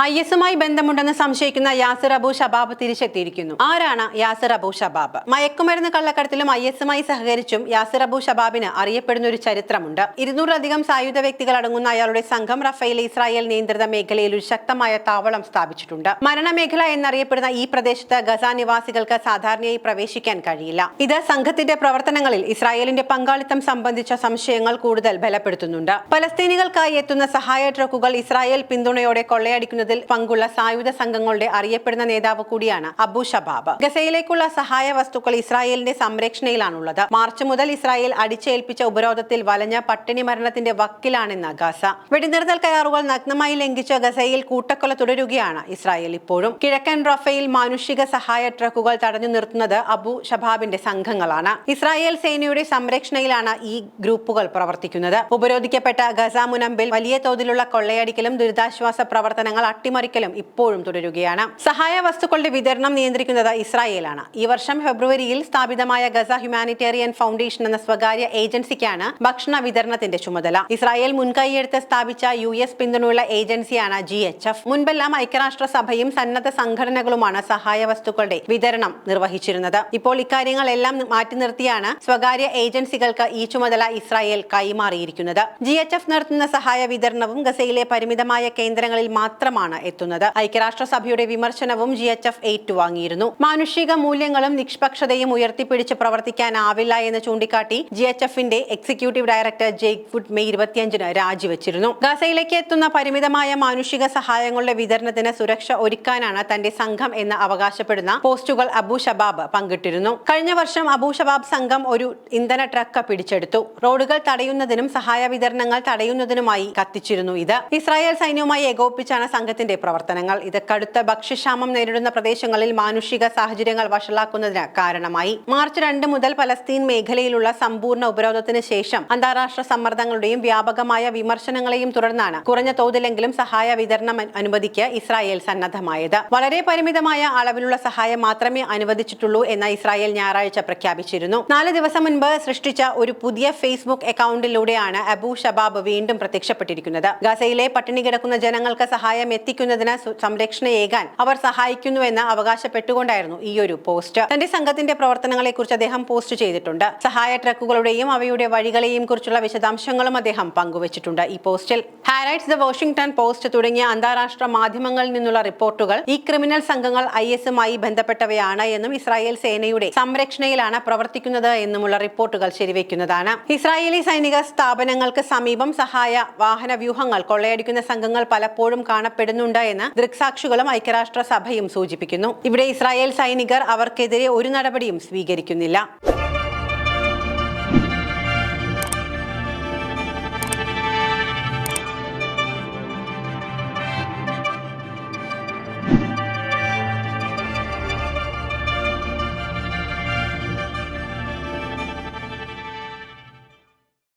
ഐഎസുമായി ബന്ധമുണ്ടെന്ന് സംശയിക്കുന്ന യാസിർ അബു ഷബാബ് തിരിച്ചെത്തിയിരിക്കുന്നു. ആരാണ് യാസിർ അബു ഷബാബ്? മയക്കുമരുന്ന് കള്ളക്കടത്തിലും ഐഎസുമായി സഹകരിച്ചും യാസിർ അബു ഷബാബിന് അറിയപ്പെടുന്ന ഒരു ചരിത്രമുണ്ട്. 200-ലധികം സായുധ വ്യക്തികൾ അടങ്ങുന്ന അയാളുടെ സംഘം റഫേൽ ഇസ്രായേൽ നിയന്ത്രിത മേഖലയിൽ ഒരു ശക്തമായ താവളം സ്ഥാപിച്ചിട്ടുണ്ട്. മരണമേഖല എന്നറിയപ്പെടുന്ന ഈ പ്രദേശത്ത് ഗസ നിവാസികൾക്ക് സാധാരണയായി പ്രവേശിക്കാൻ കഴിയില്ല. ഇത് സംഘത്തിന്റെ പ്രവർത്തനങ്ങളിൽ ഇസ്രായേലിന്റെ പങ്കാളിത്തം സംബന്ധിച്ച സംശയങ്ങൾ കൂടുതൽ ബലപ്പെടുത്തുന്നുണ്ട്. പലസ്തീനികൾക്കായി എത്തുന്ന സഹായ ട്രക്കുകൾ ഇസ്രായേൽ പിന്തുണയോടെ കൊള്ളയടിക്കുന്നത് പങ്കുള്ള സായുധ സംഘങ്ങളുടെ അറിയപ്പെടുന്ന നേതാവ് കൂടിയാണ് അബു ഷബാബ്. ഗസയിലേക്കുള്ള സഹായ വസ്തുക്കൾ ഇസ്രായേലിന്റെ സംരക്ഷണയിലാണുള്ളത്. മാർച്ച് മുതൽ ഇസ്രായേൽ അടിച്ചേൽപ്പിച്ച ഉപരോധത്തിൽ വലഞ്ഞ പട്ടിണി മരണത്തിന്റെ വക്കിലാണെന്ന് ഗസ. വെടിനിർത്തൽ കരാറുകൾ നഗ്നമായി ലംഘിച്ച് ഗസയിൽ കൂട്ടക്കൊല തുടരുകയാണ് ഇസ്രായേൽ ഇപ്പോഴും. കിഴക്കൻ റഫേൽ മാനുഷിക സഹായ ട്രക്കുകൾ തടഞ്ഞു നിർത്തുന്നത് അബു ഷബാബിന്റെ സംഘങ്ങളാണ്. ഇസ്രായേൽ സേനയുടെ സംരക്ഷണയിലാണ് ഈ ഗ്രൂപ്പുകൾ പ്രവർത്തിക്കുന്നത്. ഉപരോധിക്കപ്പെട്ട ഗസ മുനമ്പിൽ വലിയ തോതിലുള്ള കൊള്ളയടിക്കലും ദുരിതാശ്വാസ പ്രവർത്തനങ്ങൾ അട്ടിമറിക്കലും ഇപ്പോഴും തുടരുകയാണ്. സഹായ വസ്തുക്കളുടെ വിതരണം നിയന്ത്രിക്കുന്നത് ഇസ്രായേലാണ്. ഈ വർഷം ഫെബ്രുവരിയിൽ സ്ഥാപിതമായ ഗസ ഹ്യൂമാനിറ്റേറിയൻ ഫൗണ്ടേഷൻ എന്ന സ്വകാര്യ ഏജൻസിക്കാണ് ഭക്ഷണ വിതരണത്തിന്റെ ചുമതല. ഇസ്രായേൽ മുൻകൈയെടുത്ത് സ്ഥാപിച്ച US പിന്തുണയുള്ള ഏജൻസിയാണ് GHF. മുൻപെല്ലാം ഐക്യരാഷ്ട്രസഭയും സന്നദ്ധ സംഘടനകളുമാണ് സഹായ വസ്തുക്കളുടെ വിതരണം നിർവഹിച്ചിരുന്നത്. ഇപ്പോൾ ഇക്കാര്യങ്ങളെല്ലാം മാറ്റി നിർത്തിയാണ് സ്വകാര്യ ഏജൻസികൾക്ക് ഈ ചുമതല ഇസ്രായേൽ കൈമാറിയിരിക്കുന്നത്. GHF നടത്തുന്ന സഹായ വിതരണവും ഗസയിലെ പരിമിതമായ കേന്ദ്രങ്ങളിൽ മാത്രമാണ് എത്തുന്നത്. ഐക്യരാഷ്ട്രസഭയുടെ വിമർശനവും GHF ഏറ്റുവാങ്ങിയിരുന്നു. മാനുഷിക മൂല്യങ്ങളും നിഷ്പക്ഷതയും ഉയർത്തിപ്പിടിച്ച് പ്രവർത്തിക്കാനാവില്ല എന്ന് ചൂണ്ടിക്കാട്ടി GHFന്റെ executive director Jake Wood May 25-ന് രാജിവെച്ചിരുന്നു. ഗസയിലേക്ക് എത്തുന്ന പരിമിതമായ മാനുഷിക സഹായങ്ങളുടെ വിതരണത്തിന് സുരക്ഷ ഒരുക്കാനാണ് തന്റെ സംഘം എന്ന് അവകാശപ്പെടുന്ന പോസ്റ്റുകൾ അബു ഷബാബ് പങ്കിട്ടിരുന്നു. കഴിഞ്ഞ വർഷം അബു ഷബാബ് സംഘം ഒരു ഇന്ധന ട്രക്ക് പിടിച്ചെടുത്തു. റോഡുകൾ തടയുന്നതിനും സഹായ വിതരണങ്ങൾ തടയുന്നതിനുമായി കത്തിച്ചിരുന്നു. ഇത് ഇസ്രായേൽ സൈന്യവുമായി ഏകോപിപ്പിച്ചാണ് സംഘത്തിന്റെ പ്രവർത്തനങ്ങൾ. ഇത് കടുത്ത ഭക്ഷ്യക്ഷാമം നേരിടുന്ന പ്രദേശങ്ങളിൽ മാനുഷിക സാഹചര്യങ്ങൾ വഷളാക്കുന്നതിന് കാരണമായി. മാർച്ച് 2 മുതൽ പലസ്തീൻ മേഖലയിലുള്ള സമ്പൂർണ്ണ ഉപരോധത്തിന് ശേഷം അന്താരാഷ്ട്ര സമ്മർദ്ദങ്ങളുടെയും വ്യാപകമായ വിമർശനങ്ങളെയും തുടർന്നാണ് കുറഞ്ഞ തോതിലെങ്കിലും സഹായ വിതരണം അനുമതിക്ക് ഇസ്രായേൽ സന്നദ്ധമായത്. വളരെ പരിമിതമായ അളവിലുള്ള സഹായം മാത്രമേ അനുവദിച്ചിട്ടുള്ളൂ എന്ന് ഇസ്രായേൽ ഞായറാഴ്ച പ്രഖ്യാപിച്ചിരുന്നു. 4 ദിവസം മുൻപ് സൃഷ്ടിച്ച ഒരു പുതിയ ഫേസ്ബുക്ക് അക്കൗണ്ടിലൂടെയാണ് അബു ഷബാബ് വീണ്ടും പ്രത്യക്ഷപ്പെട്ടിരിക്കുന്നത്. ഗസയിലെ പട്ടിണി കിടക്കുന്ന ജനങ്ങൾക്ക് സഹായം എത്തിക്കുന്നതിന് സംരക്ഷണയേകാൻ അവർ സഹായിക്കുന്നുവെന്ന് അവകാശപ്പെട്ടുകൊണ്ടായിരുന്നു ഈ ഒരു പോസ്റ്റ്. തന്റെ സംഘത്തിന്റെ പ്രവർത്തനങ്ങളെ കുറിച്ച് അദ്ദേഹം പോസ്റ്റ് ചെയ്തിട്ടുണ്ട്. സഹായ ട്രക്കുകളുടെയും അവയുടെ വഴികളെയും കുറിച്ചുള്ള വിശദാംശങ്ങളും അദ്ദേഹം പങ്കുവച്ചിട്ടുണ്ട്. ഈ പോസ്റ്റിൽ ഹാരൈറ്റ്സ്, ദ വാഷിംഗ്ടൺ പോസ്റ്റ് തുടങ്ങിയ അന്താരാഷ്ട്ര മാധ്യമങ്ങളിൽ നിന്നുള്ള റിപ്പോർട്ടുകൾ ഈ ക്രിമിനൽ സംഘങ്ങൾ ISുമായി ബന്ധപ്പെട്ടവയാണ് എന്നും ഇസ്രായേൽ സേനയുടെ സംരക്ഷണയിലാണ് പ്രവർത്തിക്കുന്നത് എന്നുമുള്ള റിപ്പോർട്ടുകൾ ശരിവെക്കുന്നതാണ്. ഇസ്രായേലി സൈനിക സ്ഥാപനങ്ങൾക്ക് സമീപം സഹായ വാഹന വ്യൂഹങ്ങൾ കൊള്ളയടിക്കുന്ന സംഘങ്ങൾ പലപ്പോഴും കാണപ്പെടുന്നുണ്ട് എന്ന് ദൃക്സാക്ഷികളും ഐക്യരാഷ്ട്ര സഭയും സൂചിപ്പിക്കുന്നു. ഇവിടെ ഇസ്രായേൽ സൈനികർ അവർക്കെതിരെ ഒരു നടപടിയും സ്വീകരിക്കുന്നില്ല.